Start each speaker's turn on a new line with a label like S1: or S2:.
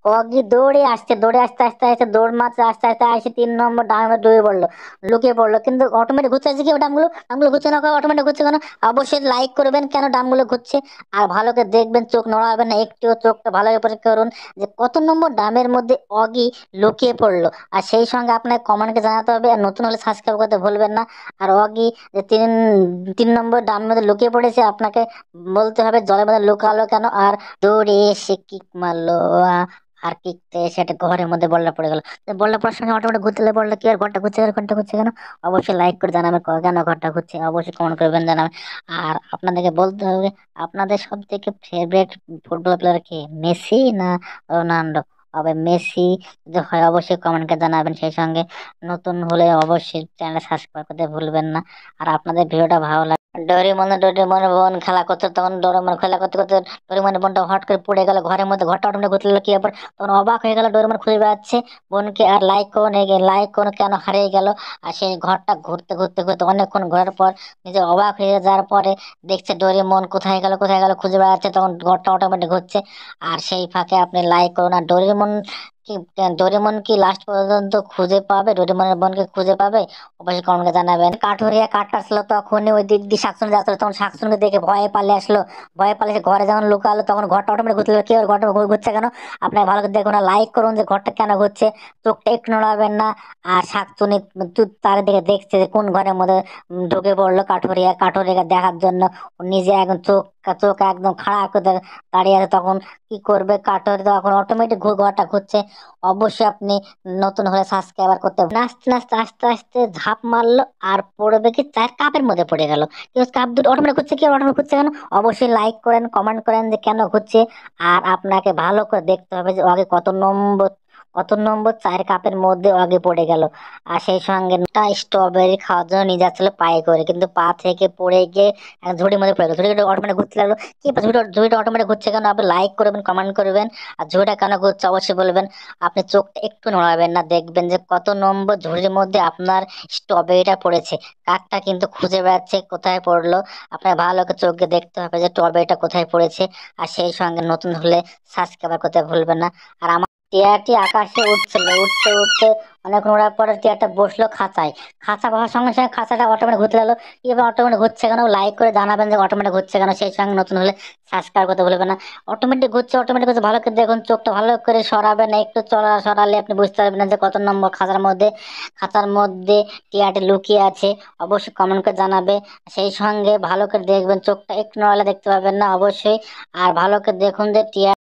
S1: অগি দৌড়ে আসছে, দৌড়ে আসতে আসতে আসতে দৌড় মারতে আস্তে আস্তে আসে 3 নম্বর ডাঙে ডুবে পড়লো, লুকিয়ে পড়লো। কিন্তু অটোমেটিক ঘুরছে আছে কি ডামগুলো, ডামগুলো ঘুরছে না, অটোমেটিক ঘুরছে কেন? অবশ্যই লাইক করবেন কেন ডামগুলো ঘুরছে। আর ভালো করে দেখবেন, চোখ নড়াবেন না একটিও, চোখটা ভালো করে পরীক্ষা করুন যে কত নম্বর ডামের মধ্যে অগি লুকিয়ে পড়লো। আর সেই সঙ্গে আপনার কমেন্টকে জানাতে হবে, আর নতুন হলে সাবস্ক্রাইব করতে ভুলবেন না। আর অগি যে 3 নম্বর ডামের মধ্যে লুকিয়ে পড়েছে, আপনাকে বলতে হবে জলের মধ্যে লুকালো কেন। আর দৌড়ে এসে কিক মারলো, আর কিকতে সেটা ঘরের মধ্যে বলটা পড়ে গেল। বলটা পড়ার সঙ্গে অটোমেটিক ঘুরতে বলটা কি আর ঘরটা ঘুরছে, আর ঘরটা ঘুরছে কেন? অবশ্যই লাইক করে জানাবেন কেন ঘরটা ঘুরছে, অবশ্যই কমেন্ট করবেন জানাবেন। আর আপনাদেরকে বলতে হবে, আপনাদের সব থেকে ফেভারিট ফুটবল প্লেয়ার কে, মেসি না রোনাল্ডো? হবে মেসি যদি হয় অবশ্যই কমেন্টকে জানাবেন। সেই সঙ্গে নতুন হলে অবশ্যই চ্যানেল সাবস্ক্রাইব করতে ভুলবেন না। আর আপনাদের ভিডিওটা ভালো লাগে, ডোরেমন বোন খেলা করতে, তখন ডোরেমন খেলা করতে করতে ডোরেমন বোনটা হট করে পড়ে গেল ঘরের মধ্যে, ঘরটা অটোমেটিক ঘুরতে কি ব্যাপার, তখন অবাক হয়ে গেল ডোরেমন খুঁজে বেড়াচ্ছে বোনকে। আর লাইক করুন, লাইক করুন কেন হারিয়ে গেল। আর সেই ঘরটা ঘুরতে ঘুরতে ঘুরতে অনেকক্ষণ ঘোরার পর নিজে অবাক হয়ে যাওয়ার পরে দেখছে ডোরেমন কোথায় গেল কোথায় গেল খুঁজে বেড়াচ্ছে, তখন ঘরটা অটোমেটিক ঘুরছে। আর সেই ফাঁকে আপনি লাইক করুন। আর কি ডোরেমন কি লাস্ট পর্যন্ত খুঁজে পাবে, ডোরেমনের বোনকে খুঁজে পাবে? অবশ্যই কমেন্টে জানাবেন। কাঠুরিয়া কাঠটা আসলো, তখন ওই দিক দিয়ে শাকসুনি যাচ্ছিল, তখন শাকসুনিকে দেখে ভয়ে পালিয়ে আসলো। ভয়ে পালিয়ে এসে ঘরে যখন লুকালো, তখন ঘরটা অটোমেটিক ঘুরতে কি ওর ঘরটা ঘুরছে কেন? আপনার ভালো করে দেখুন, লাইক করুন যে ঘরটা কেন ঘুরছে, চোখটা একটু নড়াবেন না। আর শাকচুনি তার দিকে দেখছে যে কোন ঘরের মধ্যে ঢুকে পড়লো কাঠুরিয়া, কাঠুরিয়া দেখার জন্য ও নিজে একদম চোখ চোখ একদম খাড়া করে দাঁড়িয়ে আছে। তখন কি করবে কাঠুরি, তখন অটোমেটিক ঘরটা ঘুরছে। অবশ্যই আপনি নতুন হলে সাবস্ক্রাইবার করতে হবে না। আস্তে আস্তে আস্তে আস্তে ঝাঁপ মারলো, আর পড়বে কি চায়ের কাপের মধ্যে পড়ে গেল। কাপ দুটো অটোমেটিক ঘুরছে কি, অটোমেটিক ঘুরছে কেন? অবশ্যই লাইক করেন, কমেন্ট করেন যে কেন ঘুরছে। আর আপনাকে ভালো করে দেখতে হবে যে আগে কত নম্বর চায়ের কাপের মধ্যে আগে পড়ে গেল। আর সেই সঙ্গে স্ট্রবেরি খাওয়ার জন্য নিয়ে যাচ্ছিল পায়ে করে, কিন্তু পা থেকে পড়ে গিয়ে এক ঝুড়ির মধ্যে পড়ে গেল। ঝুড়িটা অটোমেটিক ঘুরতে লাগলো কি, ঝুড়িটা অটোমেটিক ঘুরছে কেন? আপনি লাইক করবেন, কমেন্ট করবেন। আর ঝুড়িটা কেন ঘুরছে অবশ্যই বলবেন। আপনি চোখটা একটু নড়াবেন না, দেখবেন যে কত নম্বর ঝুড়ির মধ্যে আপনার স্ট্রবেরিটা পড়েছে। কাকটা কিন্তু খুঁজে বেড়াচ্ছে কোথায় পড়লো। আপনার ভালো করে চোখে দেখতে হবে যে স্ট্রবেরিটা কোথায় পড়েছে। আর সেই সঙ্গে নতুন হলে সাবস্ক্রাইব করতে ভুলবেন না। আর আমার টিয়াটি আকাশে উঠছিল, উঠতে উঠতে অনেক ওড়ার পরে টিয়াটা বসলো খাঁচায়। খাঁচা বসার সঙ্গে সঙ্গে খাঁচাটা অটোমেটিক ঘুরতে গেলো। এবার অটোমেটিক ঘুরছে কেন? লাইক করে জানাবেন যে অটোমেটিক ঘুরছে কেন। সেই সঙ্গে নতুন হলে সাবস্ক্রাইব করতে ভুলবেন না। অটোমেটিক ঘুরছে, অটোমেটিক ঘুরছে, ভালো করে দেখুন, চোখটা ভালো করে সরাবেন না, একটু সরালে আপনি বুঝতে পারবেন না যে কত নম্বর খাঁচার মধ্যে টিয়াটি লুকিয়ে আছে। অবশ্যই কমেন্ট করে জানাবে। সেই সঙ্গে ভালো করে দেখবেন, চোখটা একটু নড়ালে দেখতে পাবেন না অবশ্যই। আর ভালো করে দেখুন যে টিয়া